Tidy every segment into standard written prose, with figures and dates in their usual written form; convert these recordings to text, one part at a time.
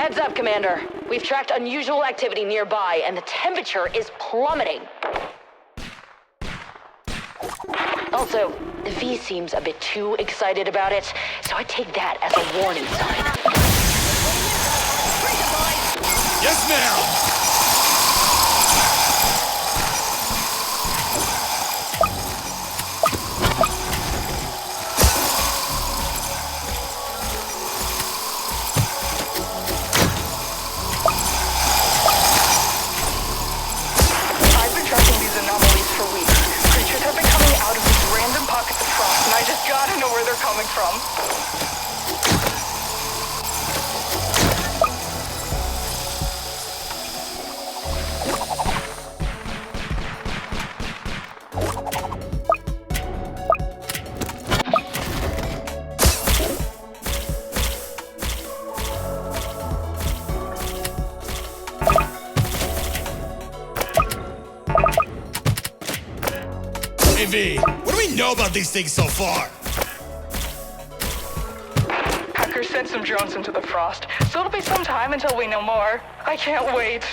Heads up, Commander. We've tracked unusual activity nearby, and the temperature is plummeting. Also, the V seems a bit too excited about it, so I take that as a warning sign. Yes, ma'am! I've been tracking these anomalies for weeks. Creatures have been coming out of these random pockets of frost, and I just gotta know where they're coming from. Hey V, what do we know about these things so far? Hackers sent some drones into the frost, so it'll be some time until we know more. I can't wait.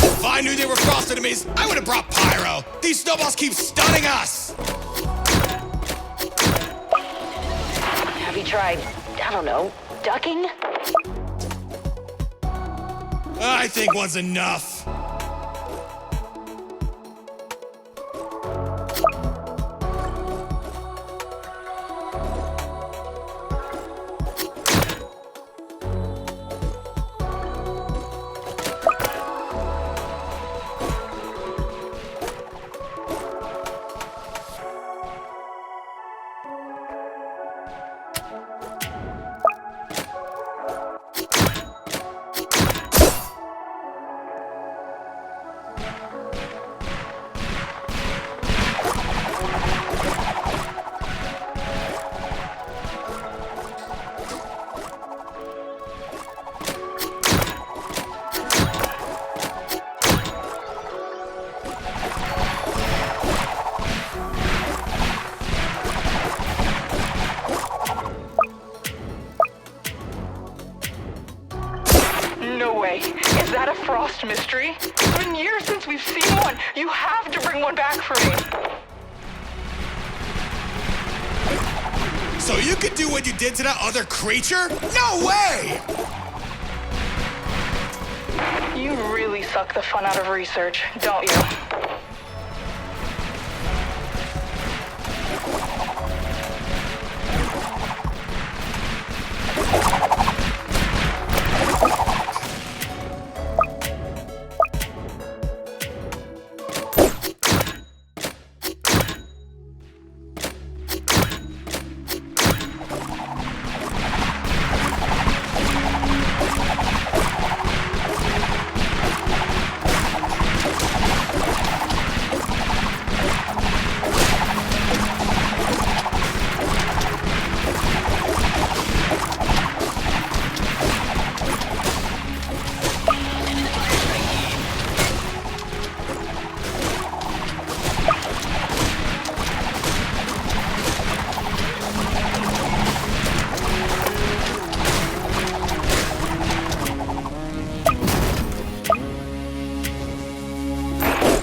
If I knew they were frost enemies, I would have brought pyro. These snowballs keep stunning us. Have you tried, I don't know, ducking? I think one's enough. No way. Is that a frost mystery? It's been years since we've seen one. You have to bring one back for me. So you could do what you did to that other creature? No way! You really suck the fun out of research, don't you?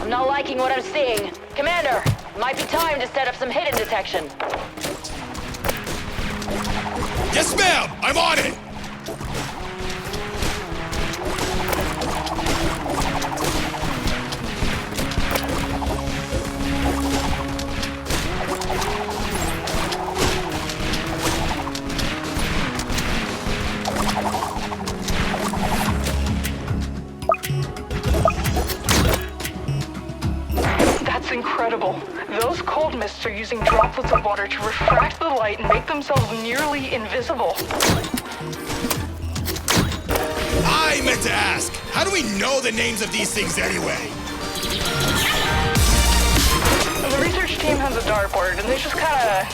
I'm not liking what I'm seeing. Commander, might be time to set up some hidden detection. Yes, ma'am! I'm on it! incredible. Those cold mists are using droplets of water to refract the light and make themselves nearly invisible. I meant to ask, how do we know the names of these things anyway? The research team has a dartboard, and they just kinda...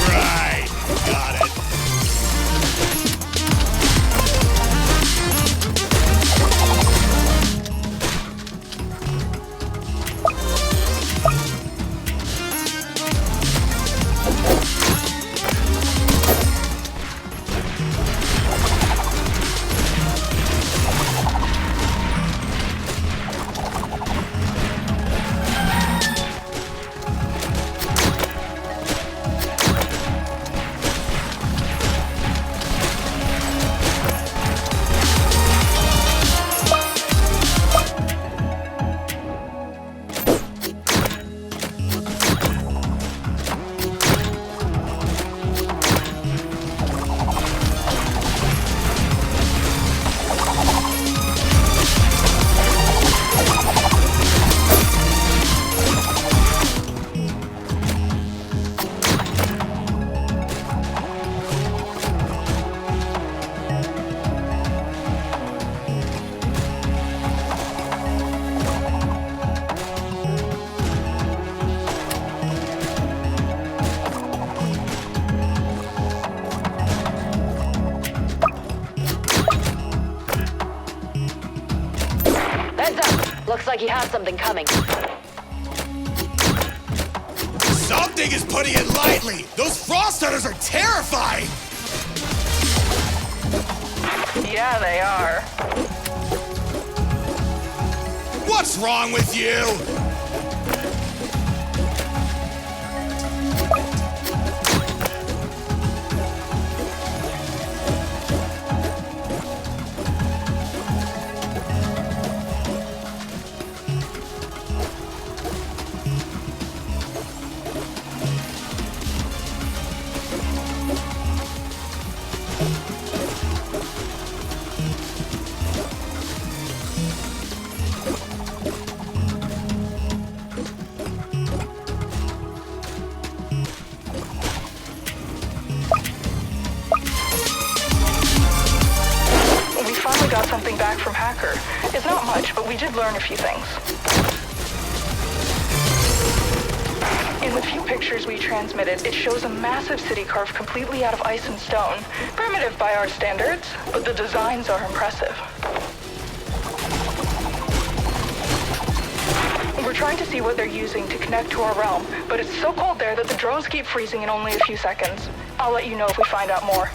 Right, got it. Looks like he has something coming. Something is putting it lightly. Those frost hunters are terrifying. Yeah, they are. What's wrong with you? Got something back from Hacker. It's not much, but we did learn a few things. In the few pictures we transmitted, it shows a massive city carved completely out of ice and stone. Primitive by our standards, but the designs are impressive. We're trying to see what they're using to connect to our realm, but it's so cold there that the drones keep freezing in only a few seconds. I'll let you know if we find out more.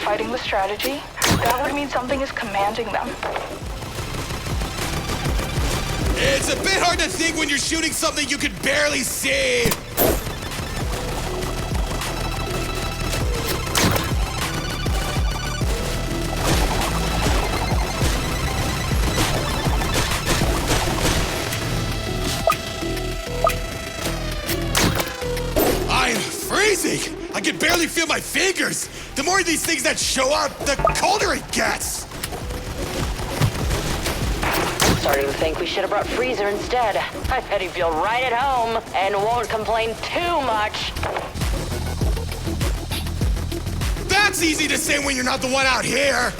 Fighting with strategy, that would mean something is commanding them. It's a bit hard to think when you're shooting something you can barely see. I'm freezing! I can barely feel my fingers! The more of these things that show up, the colder it gets! I'm starting to think we should have brought Freezer instead. I bet he'd feel right at home and won't complain too much. That's easy to say when you're not the one out here!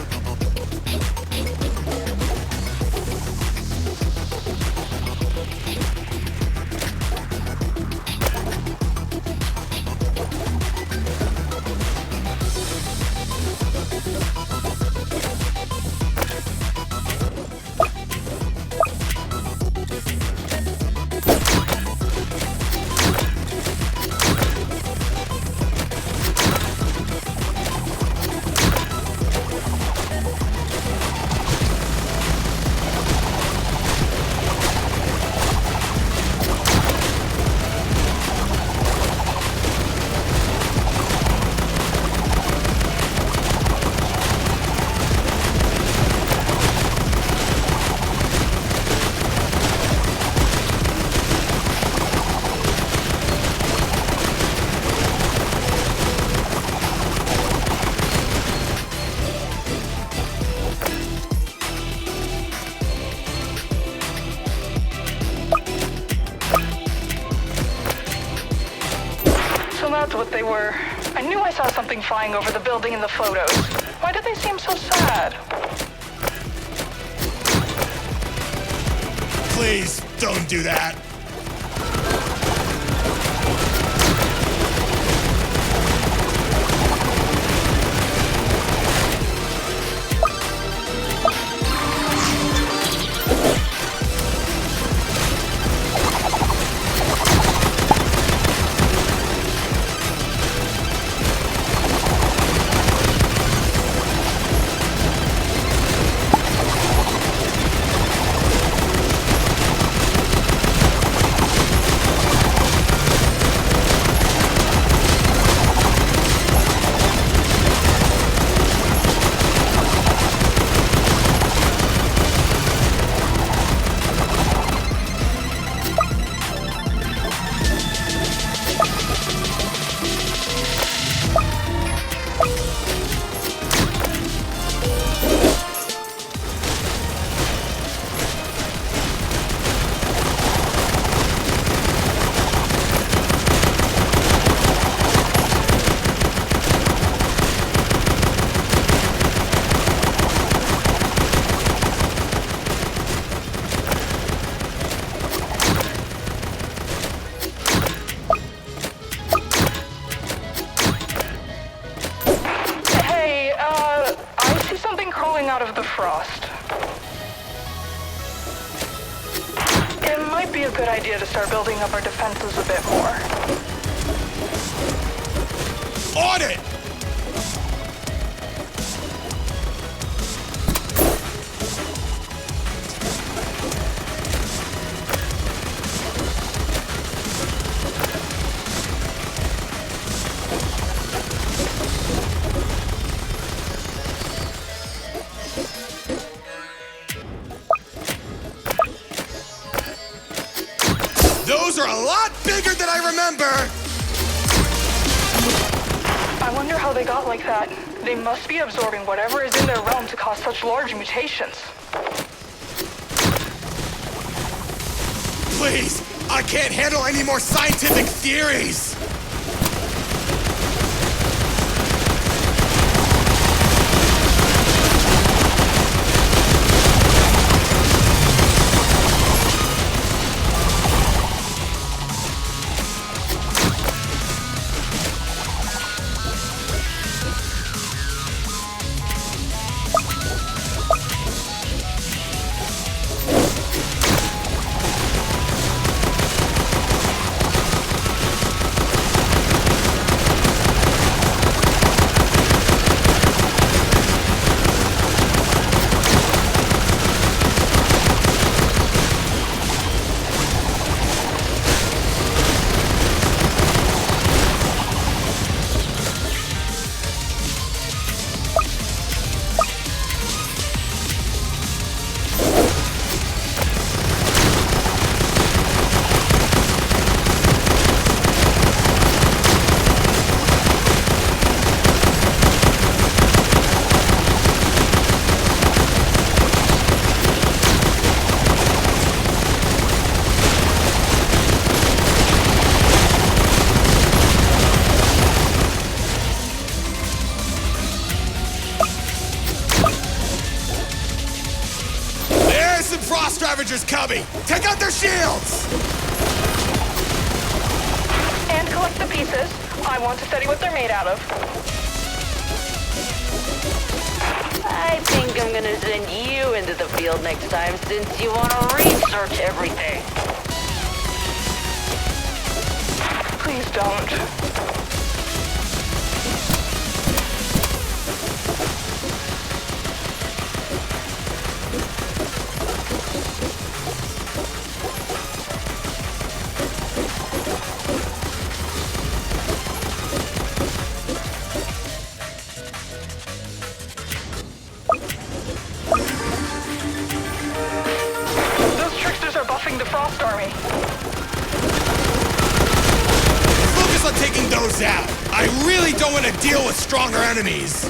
what they were. I knew I saw something flying over the building in the photos. Why did they seem so sad? Please, don't do that. Out of the frost. It might be a good idea to start building up our defenses a bit more. On it! Those are a lot bigger than I remember! I wonder how they got like that. They must be absorbing whatever is in their realm to cause such large mutations. Please, I can't handle any more scientific theories! Frost Ravagers coming! Take out their shields! And collect the pieces. I want to study what they're made out of. I think I'm gonna send you into the field next time since you want to research everything. Please don't. The Frost Army. Focus on taking those out. I really don't want to deal with stronger enemies.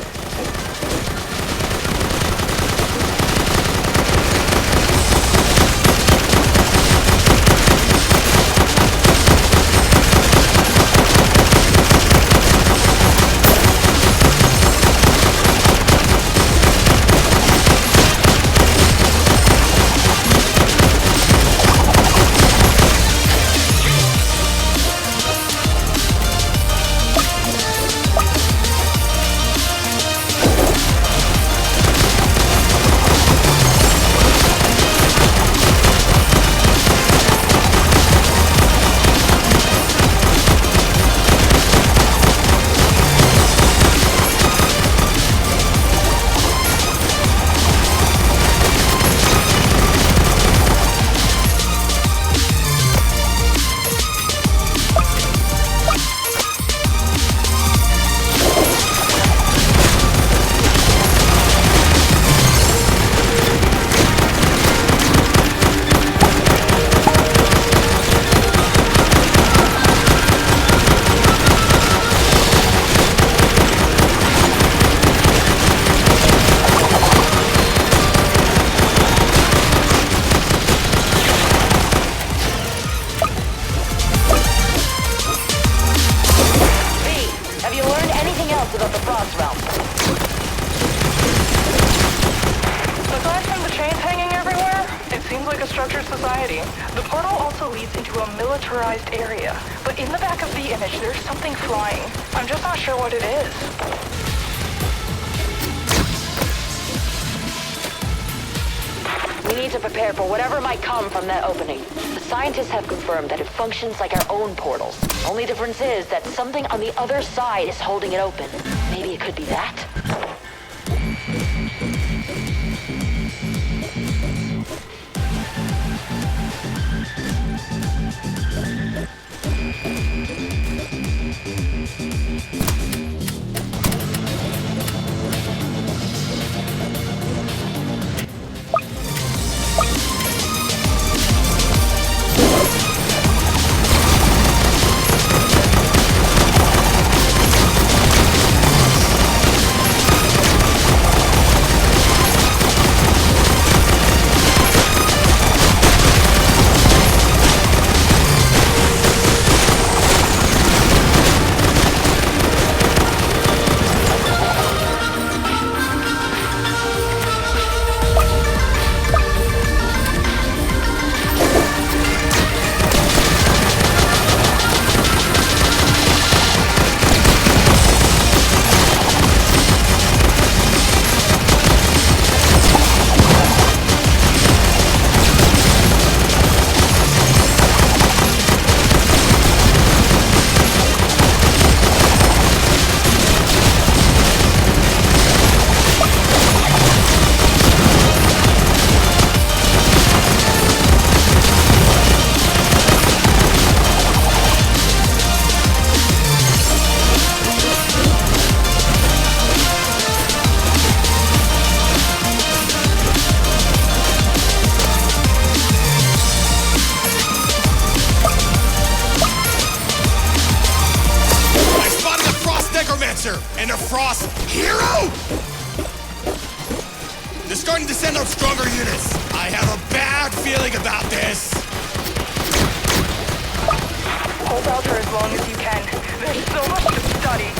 like a structured society. The portal also leads into a militarized area. But in the back of the image, there's something flying. I'm just not sure what it is. We need to prepare for whatever might come from that opening. The scientists have confirmed that it functions like our own portals. Only difference is that something on the other side is holding it open. Maybe it could be that? And a Frost hero? They're starting to send out stronger units. I have a bad feeling about this. Hold out for as long as you can. There's so much to study.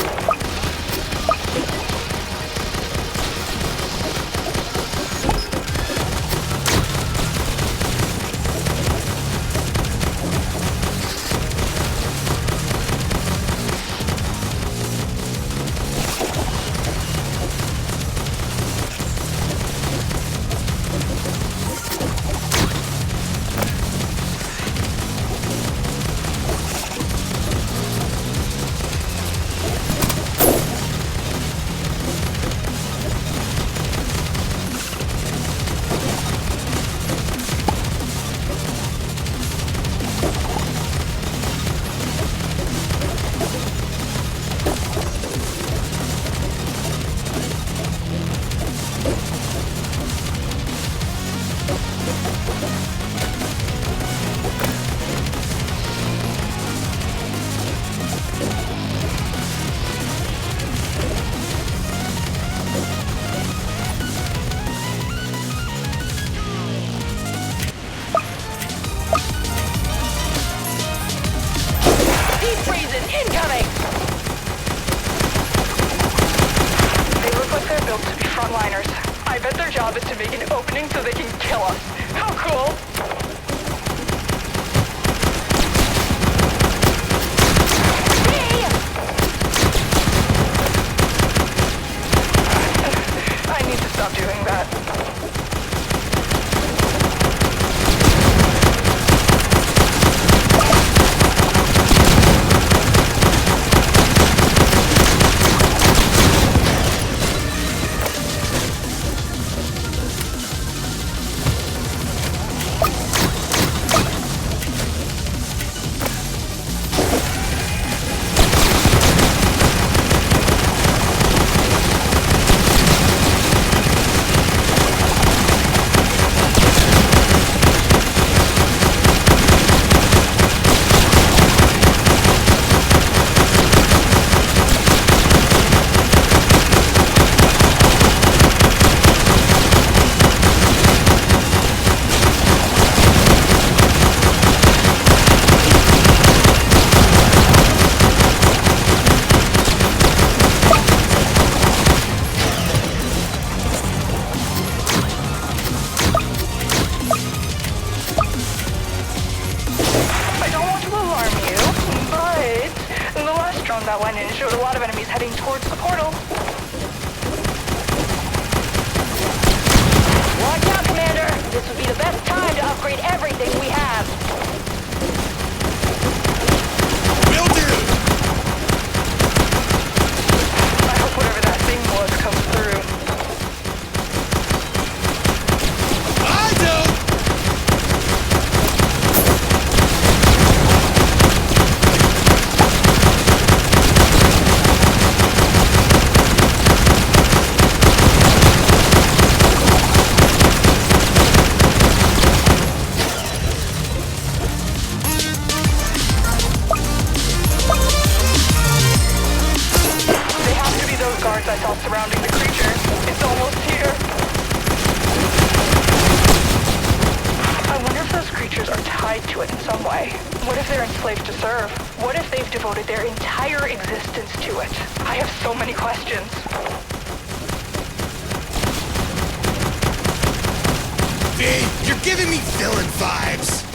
Incoming! They look like they're built to be frontliners. I bet their job is to make an opening so they can kill us. How cool! I need to stop doing that. towards the portal. Watch out, Commander. This would be the best time to upgrade everything we have. Will do! I hope whatever that thing was comes through. I don't! They have to be those guards I saw surrounding the creature. It's almost here. I wonder if those creatures are tied to it in some way. What if they're enslaved to serve? What if they've devoted their entire existence to it? I have so many questions. V, you're giving me villain vibes.